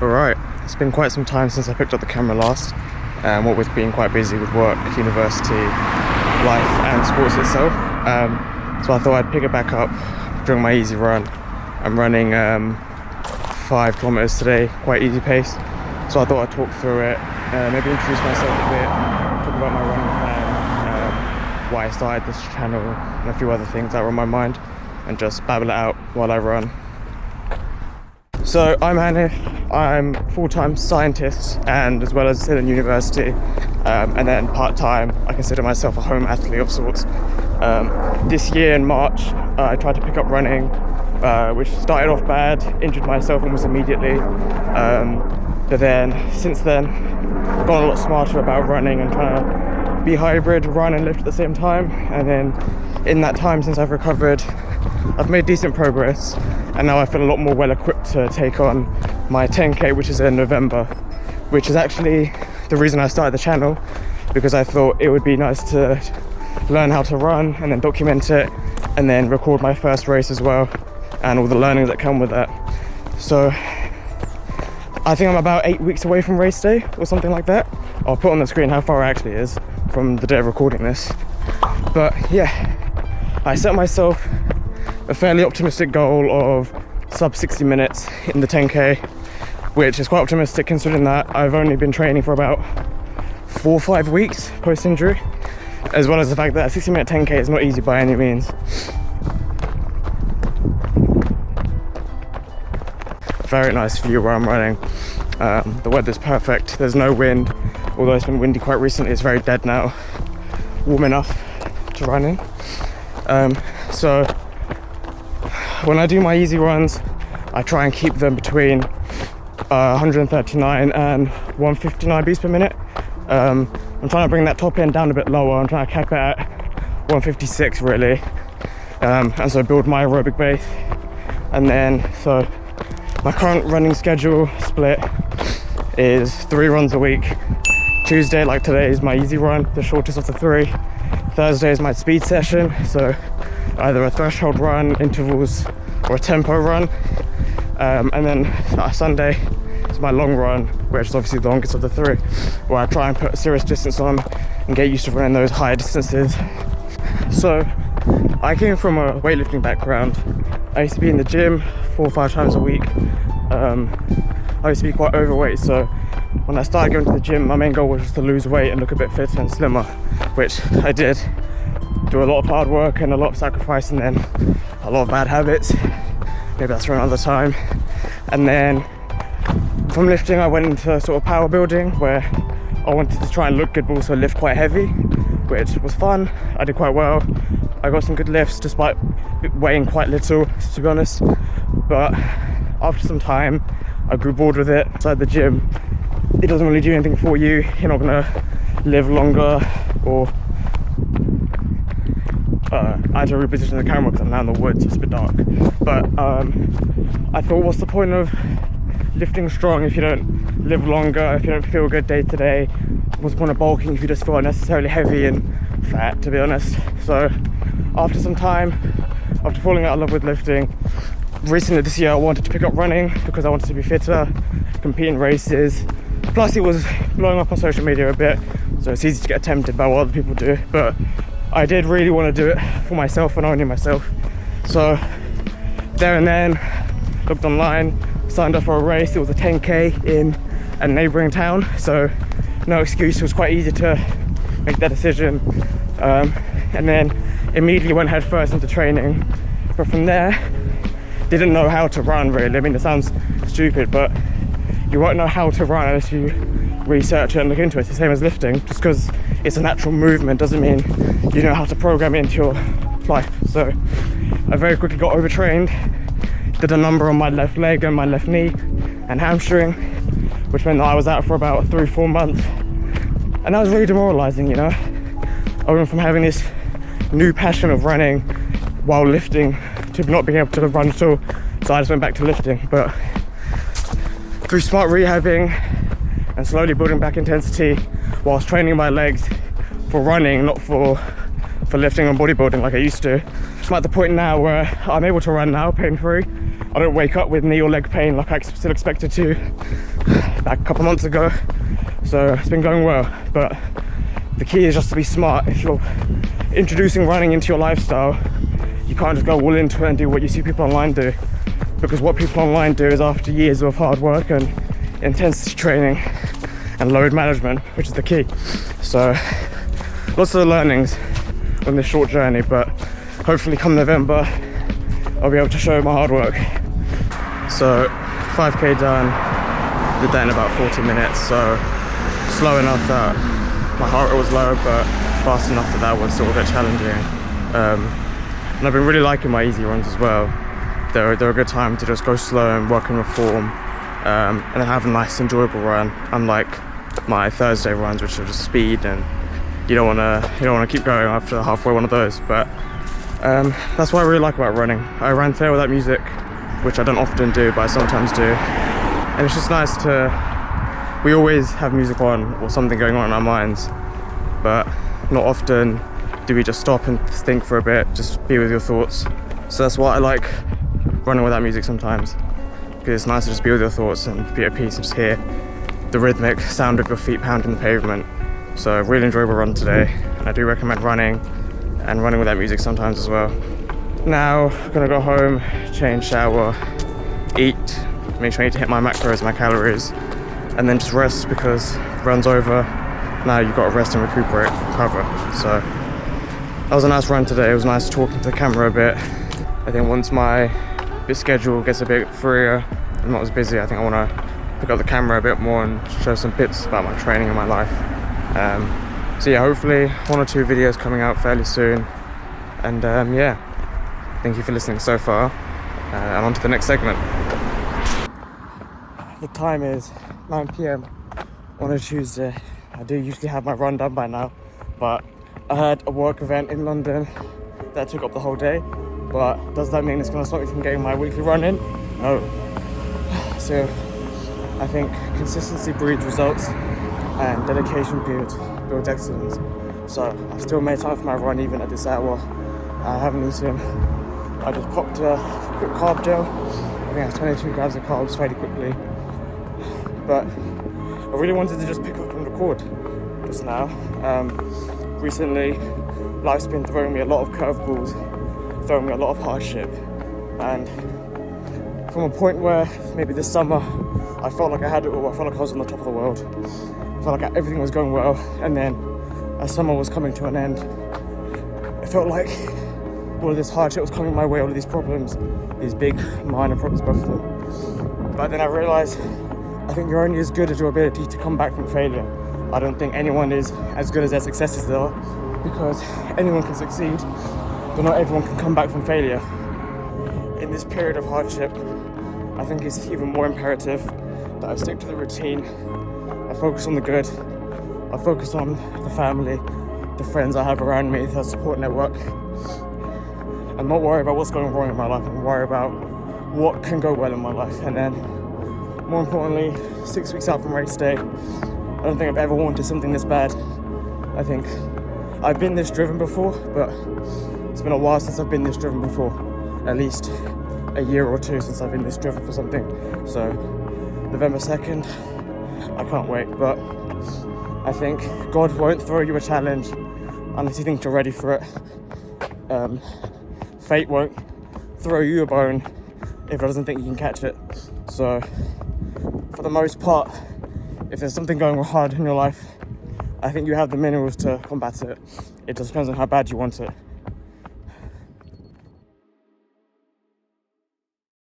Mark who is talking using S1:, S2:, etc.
S1: Alright, it's been quite some time since I picked up the camera last, and what with being quite busy with work, university, life and sports itself. So I thought I'd pick it back up during my easy run. I'm running 5 kilometers today, quite easy pace. So I thought I'd talk through it, maybe introduce myself a bit, talk about my running plan, why I started this channel, and a few other things that were on my mind, and just babble it out while I run. So I'm Hanif, I'm a full-time scientist and as well as still in university, and then part-time I consider myself a home athlete of sorts. This year in March I tried to pick up running, which started off bad, injured myself almost immediately, but then since then gotten a lot smarter about running and trying to be hybrid, run and lift at the same time. And then in that time since I've recovered, I've made decent progress, and now I feel a lot more well equipped to take on my 10k, which is in November, which is actually the reason I started the channel, because I thought it would be nice to learn how to run and then document it and then record my first race as well and all the learnings that come with that. So I think I'm about 8 weeks away from race day or something like that. I'll put on the screen how far it actually is from the day of recording this. But yeah, I set myself a fairly optimistic goal of sub 60 minutes in the 10k, which is quite optimistic considering that I've only been training for about 4 or 5 weeks post-injury, as well as the fact that a 60-minute 10k is not easy by any means. Very nice view where I'm running. The weather's perfect, there's no wind, although it's been windy quite recently. It's very dead now, warm enough to run in. So when I do my easy runs, I try and keep them between 139 and 159 beats per minute. I'm trying to bring that top end down a bit lower. I'm trying to cap it at 156 really, and so build my aerobic base. And then so my current running schedule split is 3 runs a week. Tuesday, like today, is my easy run, the shortest of the 3. Thursday is my speed session, so either a threshold run, intervals, or a tempo run. And then Sunday is my long run, which is obviously the longest of the 3, where I try and put a serious distance on and get used to running those higher distances. So I came from a weightlifting background. I used to be in the gym 4 or 5 times a week. I used to be quite overweight, so when I started going to the gym, my main goal was just to lose weight and look a bit fitter and slimmer, which I did. Do a lot of hard work and a lot of sacrifice, and then a lot of bad habits. Maybe that's for another time. And then from lifting, I went into sort of power building, where I wanted to try and look good but also lift quite heavy, which was fun. I did quite well. I got some good lifts despite weighing quite little, to be honest. But after some time, I grew bored with it. Inside the gym, it doesn't really do anything for you. You're not gonna live longer, or I had to reposition the camera because I'm now in the woods, it's a bit dark. But I thought, what's the point of lifting strong if you don't live longer, if you don't feel good day to day? What's the point of bulking if you just feel unnecessarily heavy and fat, to be honest? So after some time, after falling out of love with lifting, recently this year I wanted to pick up running because I wanted to be fitter, compete in races. Plus it was blowing up on social media a bit, so it's easy to get tempted by what other people do. But I did really want to do it for myself and only myself. So there and then, looked online, signed up for a race. It was a 10k in a neighbouring town, so no excuse. It was quite easy to make that decision. And then immediately went head first into training. But from there, didn't know how to run really. I mean, it sounds stupid, but you won't know how to run unless you research it and look into it. It's the same as lifting. Just because it's a natural movement doesn't mean you know how to program it into your life. So I very quickly got overtrained, did a number on my left leg and my left knee and hamstring, which meant that I was out for about 3-4 months. And that was really demoralizing, you know. I went from having this new passion of running while lifting to not being able to run at all. So I just went back to lifting. But through smart rehabbing and slowly building back intensity whilst training my legs for running, not for lifting and bodybuilding like I used to, I'm at the point now where I'm able to run now pain-free. I don't wake up with knee or leg pain like I still expected to. like a couple months ago, so it's been going well. But the key is just to be smart. If you're introducing running into your lifestyle, you can't just go all into it and do what you see people online do, because what people online do is after years of hard work and intensity training and load management, which is the key. So lots of learnings on this short journey, but hopefully come November I'll be able to show my hard work. So 5k done, did that in about 40 minutes, so slow enough that my heart rate was low, but fast enough that that was sort of a bit challenging. And I've been really liking my easy runs as well. They're a good time to just go slow and work on your form, and then have a nice enjoyable run, unlike my Thursday runs, which are just speed and you don't want to keep going after halfway one of those. But that's what I really like about running. I ran today without music, which I don't often do, but I sometimes do, and it's just nice we always have music on or something going on in our minds, but not often do we just stop and think for a bit, just be with your thoughts. So that's why I like running without music sometimes, because it's nice to just be with your thoughts and be at peace and just hear the rhythmic sound of your feet pounding the pavement. So really enjoyable run today, and I do recommend running without music sometimes as well. Now I'm gonna go home, change, shower, eat, make sure I need to hit my macros, my calories, and then just rest, because the run's over. Now you've got to rest and recuperate, recover. So that was a nice run today. It was nice talking to the camera a bit. I think once my schedule gets a bit freer, I'm not as busy, I think I want to pick up the camera a bit more and show some bits about my training and my life. So yeah, hopefully 1 or 2 videos coming out fairly soon. And yeah, thank you for listening so far, and on to the next segment. The time is 9 p.m. on a Tuesday. I do usually have my run done by now, but I had a work event in London that took up the whole day. But does that mean it's going to stop me from getting my weekly run in? No. So I think consistency breeds results, and dedication builds excellence. So I've still made time for my run even at this hour. I haven't eaten. I just popped a quick carb gel. I think I have 22 grams of carbs fairly quickly. But I really wanted to just pick up and record just now. Recently, life's been throwing me a lot of curveballs, throwing me a lot of hardship, and from a point where maybe this summer I felt like I had it all, I felt like I was on the top of the world, I felt like everything was going well, and then as summer was coming to an end, it felt like all of this hardship was coming my way, all of these problems, these big minor problems, both of them. But then I realised I think you're only as good as your ability to come back from failure. I don't think anyone is as good as their successes are, because anyone can succeed, but not everyone can come back from failure. In this period of hardship, I think it's even more imperative that I stick to the routine, I focus on the good, I focus on the family, the friends I have around me, the support network, and not worry about what's going wrong in my life, and worry about what can go well in my life. And then, more importantly, 6 weeks out from race day, I don't think I've ever wanted something this bad. I think I've been this driven before, but it's been a while since I've been this driven before. At least a year or 2 since I've been this driven for something. So November 2nd, I can't wait. But I think God won't throw you a challenge unless you think you're ready for it. Fate won't throw you a bone if it doesn't think you can catch it. So for the most part, if there's something going hard in your life, I think you have the minerals to combat it. It just depends on how bad you want it.